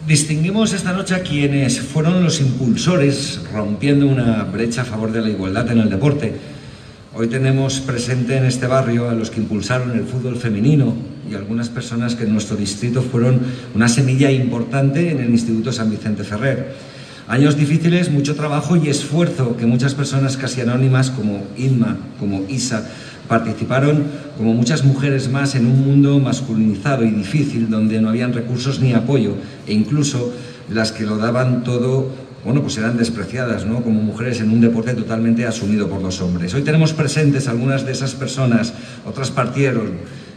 Distinguimos esta noche a quienes fueron los impulsores rompiendo una brecha a favor de la igualdad en el deporte. Hoy tenemos presente en este barrio a los que impulsaron el fútbol femenino y algunas personas que en nuestro distrito fueron una semilla importante en el Instituto San Vicente Ferrer. Años difíciles, mucho trabajo y esfuerzo que muchas personas casi anónimas como Inma, como Isa, participaron como muchas mujeres más en un mundo masculinizado y difícil donde no habían recursos ni apoyo e incluso las que lo daban todo, bueno, pues eran despreciadas, ¿no? Como mujeres en un deporte totalmente asumido por los hombres. Hoy tenemos presentes algunas de esas personas, otras partieron,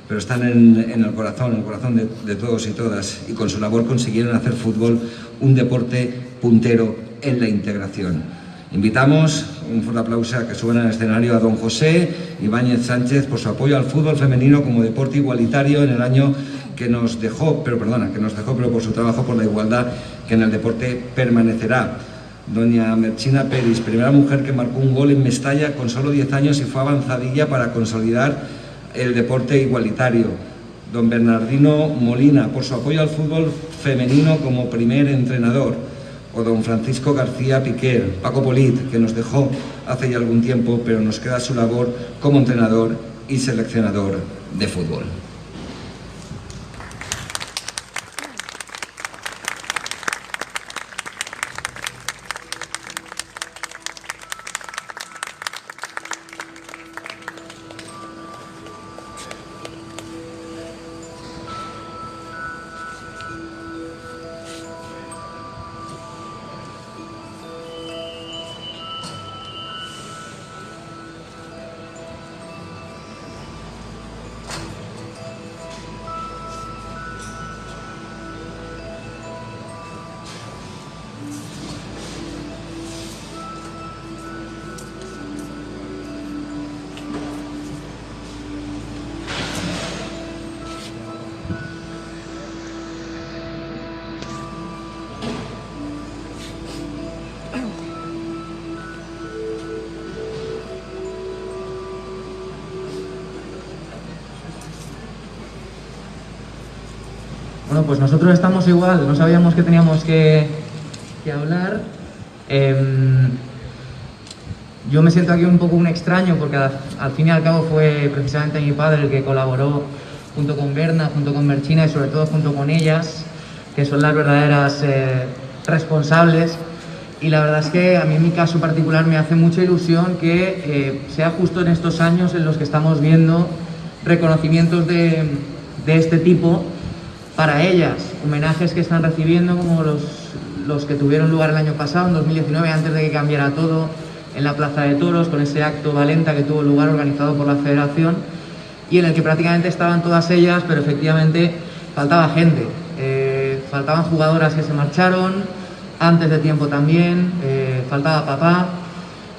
pero están en el corazón de todos y todas, y con su labor consiguieron hacer fútbol un deporte puntero en la integración. Invitamos, un fuerte aplauso, a que suban al escenario a don José Ibáñez Sánchez por su apoyo al fútbol femenino como deporte igualitario en el año que nos dejó, pero por su trabajo por la igualdad que en el deporte permanecerá. Doña Merchina Peris, primera mujer que marcó un gol en Mestalla con solo 10 años y fue avanzadilla para consolidar el deporte igualitario. Don Bernardino Molina, por su apoyo al fútbol femenino como primer entrenador. O don Francisco García Piquer, Paco Polit, que nos dejó hace ya algún tiempo, pero nos queda su labor como entrenador y seleccionador de fútbol. Bueno, pues nosotros estamos igual, no sabíamos que teníamos que hablar. Yo me siento aquí un poco un extraño porque al fin y al cabo fue precisamente mi padre el que colaboró junto con Berna, junto con Merchina y sobre todo junto con ellas, que son las verdaderas responsables. Y la verdad es que a mí en mi caso particular me hace mucha ilusión que sea justo en estos años en los que estamos viendo reconocimientos de este tipo para ellas, homenajes que están recibiendo como los que tuvieron lugar el año pasado, en 2019, antes de que cambiara todo, en la Plaza de Toros, con ese acto Valenta que tuvo lugar organizado por la Federación y en el que prácticamente estaban todas ellas, pero efectivamente faltaba gente, faltaban jugadoras que se marcharon, antes de tiempo también, faltaba papá,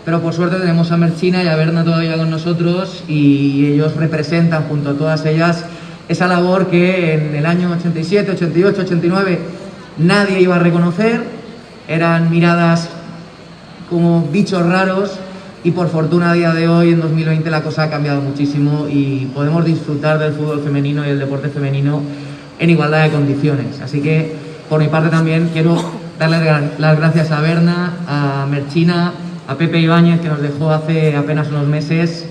pero por suerte tenemos a Merchina y a Berna todavía con nosotros y ellos representan junto a todas ellas esa labor que en el año 87, 88, 89 nadie iba a reconocer, eran miradas como bichos raros y por fortuna a día de hoy, en 2020, la cosa ha cambiado muchísimo y podemos disfrutar del fútbol femenino y el deporte femenino en igualdad de condiciones. Así que, por mi parte también, quiero darle las gracias a Berna, a Merchina, a Pepe Ibáñez, que nos dejó hace apenas unos meses,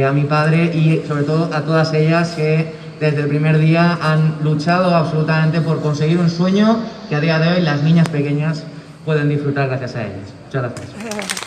a mi padre y sobre todo a todas ellas que desde el primer día han luchado absolutamente por conseguir un sueño que a día de hoy las niñas pequeñas pueden disfrutar gracias a ellas. Muchas gracias.